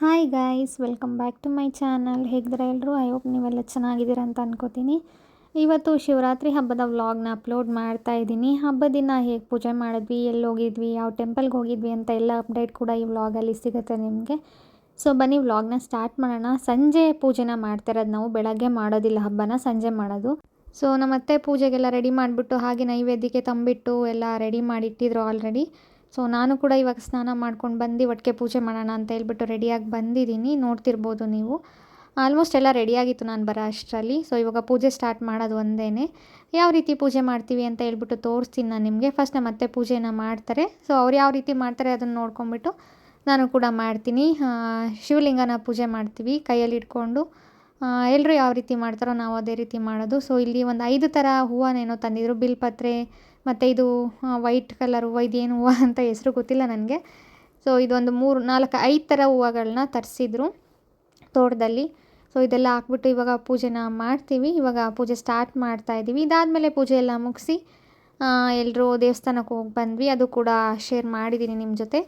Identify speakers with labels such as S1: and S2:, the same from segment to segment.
S1: Hi guys, welcome back to my channel. ಹೇಗಿದ್ದೀರಾ ಎಲ್ಲರೂ? I hope ನೀವೆಲ್ಲ ಚೆನ್ನಾಗಿದ್ದೀರಾ ಅಂತ ಅನ್ಕೋತೀನಿ. ಇವತ್ತು ಶಿವರಾತ್ರಿ ಹಬ್ಬದ ವ್ಲಾಗ್ನ ಅಪ್ಲೋಡ್ ಮಾಡ್ತಾ ಇದ್ದೀನಿ. ಹಬ್ಬದ ದಿನ ಹೇಗೆ ಪೂಜೆ ಮಾಡಿದ್ವಿ, ಎಲ್ಲಿ ಹೋಗಿದ್ವಿ, ಯಾವ ಟೆಂಪಲ್ಗೆ ಹೋಗಿದ್ವಿ ಅಂತ ಎಲ್ಲ ಅಪ್ಡೇಟ್ ಕೂಡ ಈ ವ್ಲಾಗಲ್ಲಿ ಸಿಗುತ್ತೆ ನಿಮಗೆ. ಸೊ ಬನ್ನಿ ವ್ಲಾಗ್ನ ಸ್ಟಾರ್ಟ್ ಮಾಡೋಣ. ಸಂಜೆ ಪೂಜೆನ ಮಾಡ್ತಿರೋದು ನಾವು, ಬೆಳಗ್ಗೆ ಮಾಡೋದಿಲ್ಲ ಹಬ್ಬನ, ಸಂಜೆ ಮಾಡೋದು. ಸೊ ನಮ್ಮತ್ತೆ ಪೂಜೆಗೆಲ್ಲ ರೆಡಿ ಮಾಡಿಬಿಟ್ಟು ಹಾಗೆ ನೈವೇದ್ಯಕ್ಕೆ ತಂಬಿಟ್ಟು ಎಲ್ಲ ರೆಡಿ ಮಾಡಿಟ್ಟಿದ್ರು ಆಲ್ರೆಡಿ. ಸೊ ನಾನು ಕೂಡ ಇವಾಗ ಸ್ನಾನ ಮಾಡ್ಕೊಂಡು ಬಂದು ಒಟ್ಟಿಗೆ ಪೂಜೆ ಮಾಡೋಣ ಅಂತ ಹೇಳ್ಬಿಟ್ಟು ರೆಡಿಯಾಗಿ ಬಂದಿದ್ದೀನಿ. ನೋಡ್ತಿರ್ಬೋದು ನೀವು, ಆಲ್ಮೋಸ್ಟ್ ಎಲ್ಲ ರೆಡಿಯಾಗಿತ್ತು ನಾನು ಬರೋ ಅಷ್ಟರಲ್ಲಿ. ಸೊ ಇವಾಗ ಪೂಜೆ ಸ್ಟಾರ್ಟ್ ಮಾಡೋದು ಒಂದೇ. ಯಾವ ರೀತಿ ಪೂಜೆ ಮಾಡ್ತೀವಿ ಅಂತ ಹೇಳ್ಬಿಟ್ಟು ತೋರಿಸ್ತೀನಿ ನಾನು ನಿಮಗೆ. ಫಸ್ಟ್ ನಮ್ಮ ಅತ್ತೆ ಪೂಜೆನ ಮಾಡ್ತಾರೆ. ಸೊ ಅವ್ರು ಯಾವ ರೀತಿ ಮಾಡ್ತಾರೆ ಅದನ್ನು ನೋಡ್ಕೊಂಬಿಟ್ಟು ನಾನು ಕೂಡ ಮಾಡ್ತೀನಿ. ಶಿವಲಿಂಗನ ಪೂಜೆ ಮಾಡ್ತೀವಿ ಕೈಯಲ್ಲಿ ಇಟ್ಕೊಂಡು. ಎಲ್ಲರೂ ಯಾವ ರೀತಿ ಮಾಡ್ತಾರೋ ನಾವು ಅದೇ ರೀತಿ ಮಾಡೋದು. ಸೊ ಇಲ್ಲಿ ಒಂದು 5 ಥರ ಹೂವನೇನೋ ತಂದಿದ್ರು, ಬಿಲ್ಪತ್ರೆ ಮತ್ತು ಇದು ವೈಟ್ ಕಲರ್ ಹೂವು, ಇದೇನು ಹೂವು ಅಂತ ಹೆಸರು ಗೊತ್ತಿಲ್ಲ ನನಗೆ. ಸೊ ಇದೊಂದು 3, 4, 5 ಥರ ಹೂವುಗಳನ್ನ ತರಿಸಿದ್ರು ತೋಟದಲ್ಲಿ. ಸೊ ಇದೆಲ್ಲ ಹಾಕ್ಬಿಟ್ಟು ಇವಾಗ ಪೂಜೆನ ಮಾಡ್ತೀವಿ. ಇವಾಗ ಪೂಜೆ ಸ್ಟಾರ್ಟ್ ಮಾಡ್ತಾಯಿದ್ದೀವಿ. ಇದಾದಮೇಲೆ ಪೂಜೆ ಎಲ್ಲ ಮುಗಿಸಿ ಎಲ್ಲರೂ ದೇವಸ್ಥಾನಕ್ಕೆ ಹೋಗಿ ಬಂದ್ವಿ. ಅದು ಕೂಡ ಶೇರ್ ಮಾಡಿದ್ದೀನಿ ನಿಮ್ಮ ಜೊತೆ,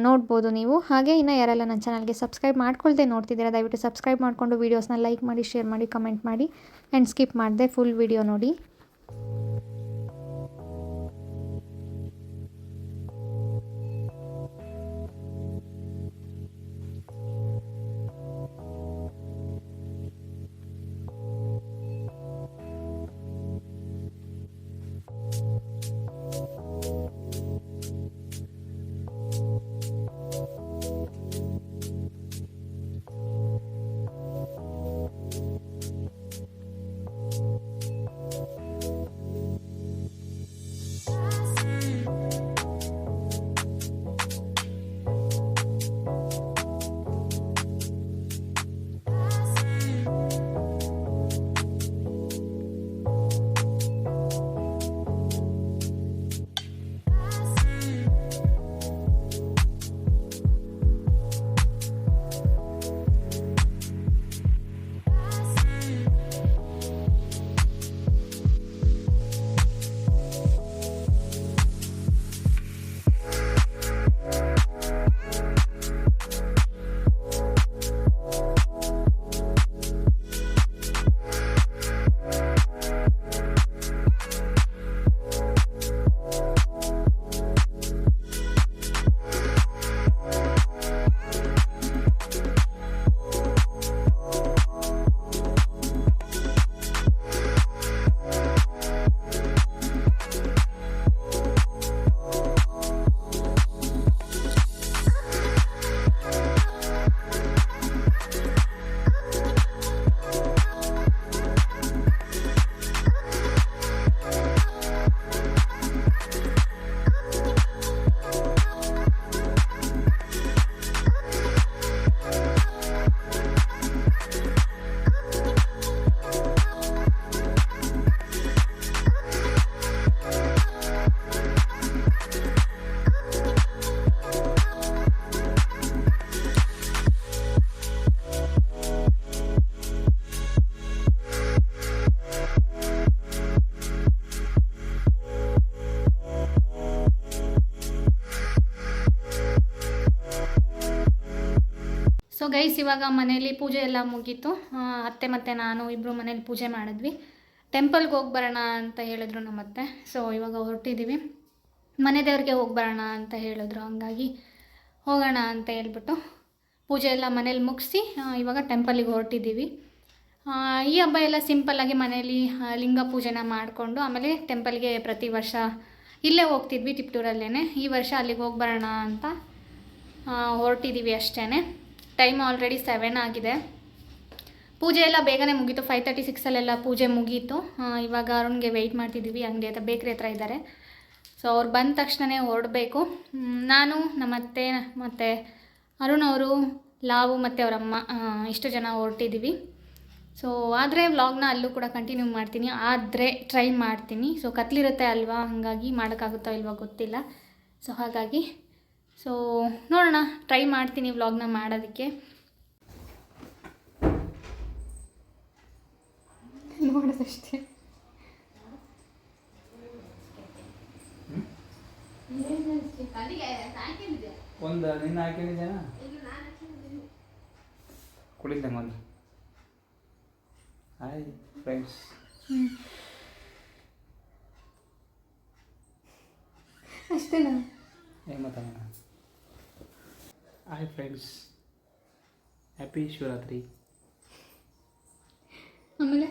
S1: ನೋಡ್ಬೋದು ನೀವು. ಹಾಗೆ ಇನ್ನು ಯಾರೆಲ್ಲ ನನ್ನ ಚಾನಲ್ಗೆ ಸಬ್ಸ್ಕ್ರೈಬ್ ಮಾಡ್ಕೊಳ್ದೆ ನೋಡ್ತಿದ್ದೀರಾ, ದಯವಿಟ್ಟು ಸಬ್ಸ್ಕ್ರೈಬ್ ಮಾಡಿಕೊಂಡು ವೀಡಿಯೋಸ್ನ ಲೈಕ್ ಮಾಡಿ, ಶೇರ್ ಮಾಡಿ, ಕಮೆಂಟ್ ಮಾಡಿ ಆ್ಯಂಡ್ ಸ್ಕಿಪ್ ಮಾಡಿದೆ ಫುಲ್ ವೀಡಿಯೋ ನೋಡಿ. ಸೊ ಗೈಸ್, ಇವಾಗ ಮನೇಲಿ ಪೂಜೆ ಎಲ್ಲ ಮುಗೀತು. ಅತ್ತೆ ಮತ್ತು ನಾನು ಇಬ್ಬರು ಮನೇಲಿ ಪೂಜೆ ಮಾಡಿದ್ವಿ. ಟೆಂಪಲ್ಗೆ ಹೋಗಿ ಬರೋಣ ಅಂತ ಹೇಳಿದ್ರು ನಮ್ಮತ್ತೆ. ಸೊ ಇವಾಗ ಹೊರಟಿದ್ದೀವಿ, ಮನೆ ದೇವ್ರಿಗೆ ಹೋಗಿ ಬರೋಣ ಅಂತ ಹೇಳಿದ್ರು. ಹಂಗಾಗಿ ಹೋಗೋಣ ಅಂತ ಹೇಳ್ಬಿಟ್ಟು ಪೂಜೆ ಎಲ್ಲ ಮನೇಲಿ ಮುಗಿಸಿ ಇವಾಗ ಟೆಂಪಲಿಗೆ ಹೊರಟಿದ್ದೀವಿ. ಈ ಹಬ್ಬ ಎಲ್ಲ ಸಿಂಪಲ್ಲಾಗಿ ಮನೇಲಿ ಲಿಂಗ ಪೂಜೆನ ಮಾಡಿಕೊಂಡು ಆಮೇಲೆ ಟೆಂಪಲ್ಗೆ ಪ್ರತಿ ವರ್ಷ ಇಲ್ಲೇ ಹೋಗ್ತಿದ್ವಿ ಟಿಪ್ಟೂರಲ್ಲೇ. ಈ ವರ್ಷ ಅಲ್ಲಿಗೆ ಹೋಗಿ ಬರೋಣ ಅಂತ ಹೊರಟಿದ್ದೀವಿ ಅಷ್ಟೇ. ಟೈಮ್ ಆಲ್ರೆಡಿ 7 ಆಗಿದೆ. ಪೂಜೆ ಎಲ್ಲ ಬೇಗನೆ ಮುಗೀತು. 5:36 ಪೂಜೆ ಮುಗೀತು. ಇವಾಗ ಅರುಣ್ಗೆ ವೆಯ್ಟ್ ಮಾಡ್ತಿದ್ದೀವಿ, ಅಂಗಡಿ ಹತ್ರ ಬೇಕ್ರಿ ಹತ್ರ ಇದ್ದಾರೆ. ಸೊ ಅವ್ರು ಬಂದ ತಕ್ಷಣವೇ ಹೊರಡಬೇಕು. ನಾನು ನಮ್ಮತ್ತೆ ಮತ್ತು ಅರುಣ್ ಅವರು, ಲಾವು ಮತ್ತು ಅವರಮ್ಮ ಇಷ್ಟು ಜನ ಹೊರಟಿದ್ದೀವಿ. ಸೊ ಆದರೆ ವ್ಲಾಗ್ನ ಅಲ್ಲೂ ಕೂಡ ಕಂಟಿನ್ಯೂ ಮಾಡ್ತೀನಿ, ಆದರೆ ಟ್ರೈ ಮಾಡ್ತೀನಿ. ಸೊ ಕತ್ಲಿರುತ್ತೆ ಅಲ್ವಾ, ಹಾಗಾಗಿ ಮಾಡೋಕ್ಕಾಗುತ್ತೋ ಇಲ್ವೋ ಗೊತ್ತಿಲ್ಲ. ಸೊ ಹಾಗಾಗಿ ನೋಡೋಣ, ಟ್ರೈ ಮಾಡ್ತೀನಿ ವ್ಲಾಗ್ನ ಮಾಡೋದಕ್ಕೆ. ನೋಡೋದಷ್ಟೇ.
S2: ಒಂದು ನಿನ್ನ ಹಾಕಿದ್ದೀನ ಕುಡಿದ್ದೆ ಮೊದಲು. Hi friends.
S1: ಅಷ್ಟೇನಾ?
S2: ಏನು ಮಾತಾಡೋಣ? Hi friends, happy Shivaratri.
S1: ಆಮೇಲೆ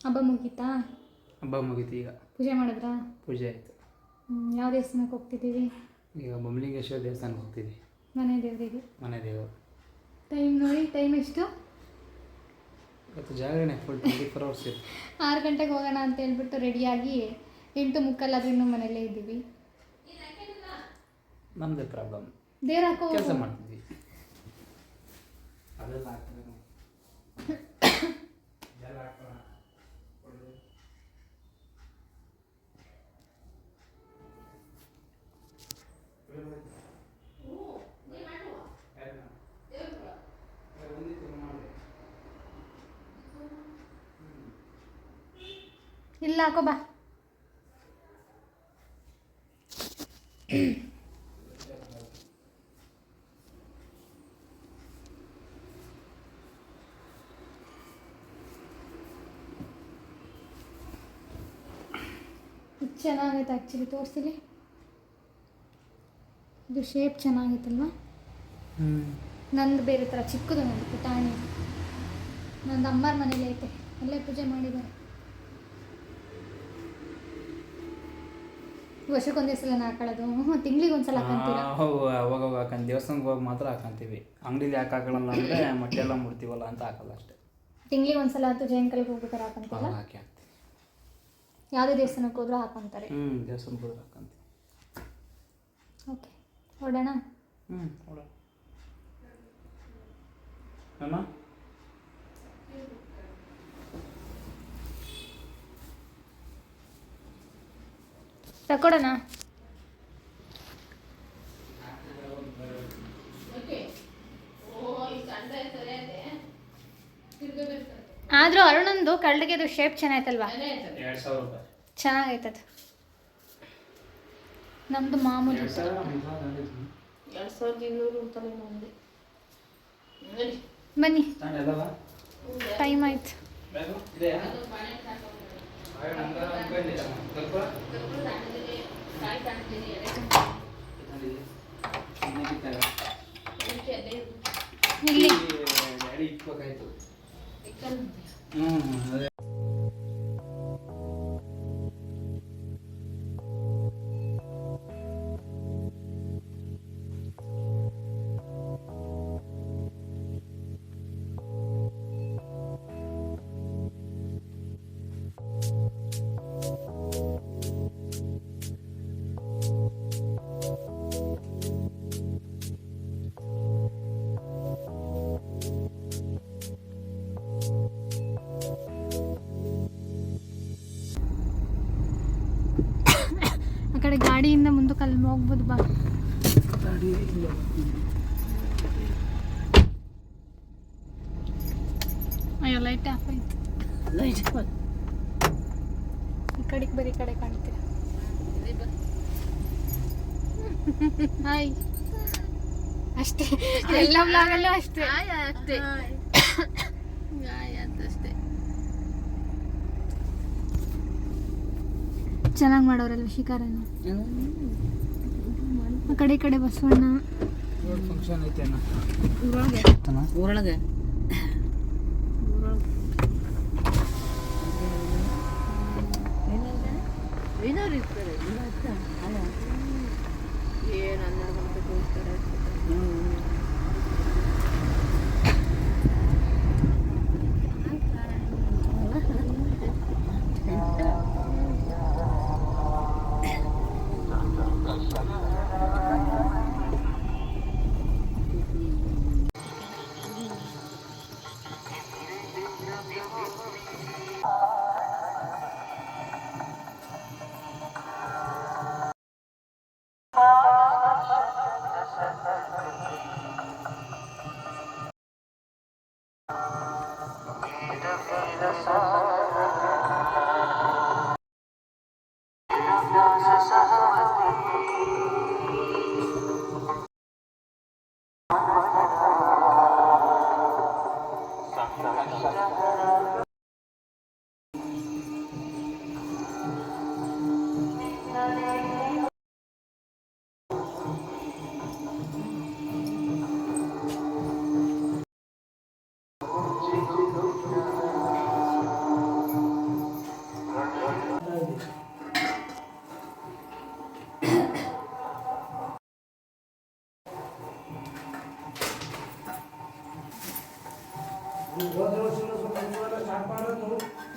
S1: ಹಬ್ಬ ಮುಗೀತಾ?
S2: ಹಬ್ಬ ಮುಗೀತು. ಈಗ
S1: ಪೂಜೆ ಮಾಡಿದ್ರಾ?
S2: ಪೂಜೆ ಆಯಿತು.
S1: ಯಾವ ದೇವಸ್ಥಾನಕ್ಕೆ ಹೋಗ್ತಿದ್ದೀವಿ?
S2: ಈಗ ಬೊಮ್ಮಲಿಂಗೇಶ್ವರ ದೇವಸ್ಥಾನಕ್ಕೆ ಹೋಗ್ತೀವಿ.
S1: ಮನೆ ದೇವರಿಗೆ.
S2: ಮನೆ ದೇವರು.
S1: ಟೈಮ್ ನೋಡಿ, ಟೈಮ್ ಎಷ್ಟು?
S2: ಇವತ್ತು ಜಾಗರಣೆ ಫುಲ್ 24 hours ಇದೆ.
S1: 6 ಗಂಟೆಗೆ ಹೋಗೋಣ ಅಂತ ಹೇಳ್ಬಿಟ್ಟು ರೆಡಿಯಾಗಿ 8:45 ಆದರೂ ಇನ್ನೂ ಮನೆಯಲ್ಲೇ ಇದ್ದೀವಿ.
S2: ನಮ್ಮದೇ ಪ್ರಾಬ್ಲಮ್.
S1: ದೇವ್ರು ಹಾಕೋ
S2: ಕೆಲಸ ಮಾಡ್ತಿದ್ವಿ. ಅದೆಲ್ಲ ಆಗ್ತದೆ.
S1: ಇಲ್ಲ ಹಾಕೋ ಬಾ. ಚೆನ್ನಾಗೈತೆ ಆ್ಯಕ್ಚುಲಿ, ತೋರಿಸಿಲಿ. ಇದು ಶೇಪ್ ಚೆನ್ನಾಗಿತ್ತಲ್ವ? ನಂದು ಬೇರೆ ಥರ ಚಿಕ್ಕದು, ನಂದು ಪುಟಾಣಿ. ನಂದು ಅಮ್ಮರ ಮನೇಲಿ ಐತೆ, ಅಲ್ಲೇ ಪೂಜೆ ಮಾಡಿದ್ದಾರೆ. ವರ್ಷಕ್ಕೊಂದೇ ಸಲ ಹಾಕೊಳ್ಳೋದು? ತಿಂಗಳಿಗೆ ಒಂದ್ಸಲ ಹಾಕೊಂತೀರಾ?
S2: ಅವಾಗ ಹಾಕೊಂಡು ದೇವಸ್ಥಾನಕ್ಕೆ ಹೋಗಿ ಮಾತ್ರ ಹಾಕೊಂತೀವಿ. ಅಂಗಡಿಲಿ ಯಾಕೆ ಹಾಕೊಳ್ಳಲ್ಲ ಅಂದರೆ ಮೊಟ್ಟೆ ಎಲ್ಲ ಮುಡ್ತೀವಲ್ಲ ಅಂತ ಹಾಕಲ್ಲ ಅಷ್ಟೇ.
S1: ತಿಂಗಳಿಗೆ ಒಂದ್ಸಲ ಅಂತೂ ಜೈನ್ ಕಲ್ಗೆ ಹೋಗ್ಬೇಕಾರೆ ಹಾಕೊಂತೀವಲ್ಲ?
S2: ಹಾಕಿ ಹಾಕ್ತೀವಿ.
S1: ಯಾವುದೇ ದೇವಸ್ಥಾನಕ್ಕೆ ಹೋದ್ರೂ ಹಾಕೊಂತಾರೆ.
S2: ದೇವಸ್ಥಾನಕ್ಕೆ ಹೋದ್ರೆ ಹಾಕೊಂತೀವಿ.
S1: ಓಕೆ, ಹೊರಡೋಣ?
S2: ಹೊರಡೋಣ. ಅಮ್ಮ
S1: ತಗೊಳ್ಳೋಣ? ಆದರೂ ಅರುಣಂದು ಕರಡಿಗೆ ಅದು ಶೇಪ್ ಚೆನ್ನಾಯ್ತಲ್ವಾ?
S2: 2000 ರೂಪಾಯಿ.
S1: ಚೆನ್ನಾಗೈತದು. ನಮ್ಮದು ಮಾಮೂಲಿ
S3: 2200
S1: ಬನ್ನಿ, ಟೈಮ್ ಆಯ್ತು. ಇಲ್ಲಿ ಆ ಕಡೆ ಗಾಡಿಯಿಂದ ಮುಂದಕ್ಕೆ ಅಲ್ಲಿ ಹೋಗ್ಬೋದು ಬಾ. ಅಯ್ಯೋ, ಲೈಟ್ ಆಫ್ ಆಯ್ತು. ಈ ಕಡೆಗೆ ಬರೀ ಕಡೆ ಕಾಣ್ತೀರ. ಹಾಯ್. ಅಷ್ಟೇ, ಎಲ್ಲ ಬ್ಲಾಗಲ್ಲೂ ಅಷ್ಟೇ.
S3: ಅಷ್ಟೇ ಅಷ್ಟೇ.
S1: ಚೆನ್ನಾಗಿ ಮಾಡೋರಲ್ವ ಶಿಕಾರನ. ಆ ಕಡೆ ಈ ಕಡೆ ಬಸವಣ್ಣ.
S2: ಫಂಕ್ಷನ್ ಐತೆ
S3: ಊರೊಳಗೆ ಏನಾರು ಇರ್ತಾರೆ. ಏನು 12 ಗಂಟೆ ಹೋಗ್ತಾರೆ.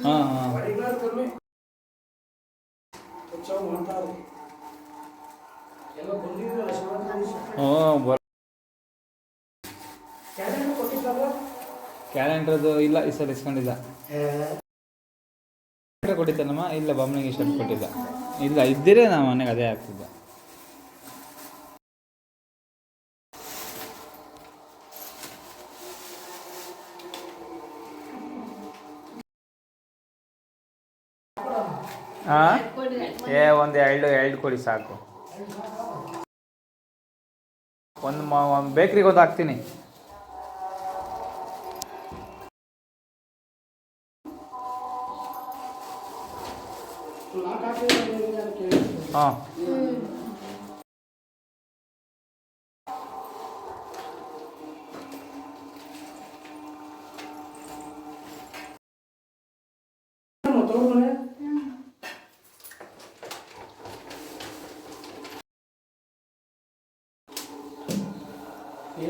S2: ಹಾಂ ಹಾಂ ಹ್ಞೂ ಕ್ಯಾಲೆಂಡ್ರದ್ದು ಇಲ್ಲ ಈ ಸಲ ಇಸ್ಕೊಂಡಿಲ್ಲ. ಕೊಟ್ಟಿದ್ದಾನಮ್ಮ, ಇಲ್ಲ ಬೊಮ್ಮನಿಗೆ ಶರ್ಟ್ ಕೊಟ್ಟಿಲ್ಲ. ಇಲ್ಲ ಇದ್ದಿರೇ ನಾವು ಮನೆಗೆ ಅದೇ ಆಗ್ತಿದ್ದ. ಹಾಂ ಒಂದು ಎರಡು ಕೊಡಿ ಸಾಕು. ಒಂದು ಬೇಕ್ರಿಗೆ ಹೋಗಿ ಹಾಕ್ತೀನಿ. ಹಾಂ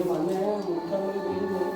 S4: ಮೊನ್ನೆ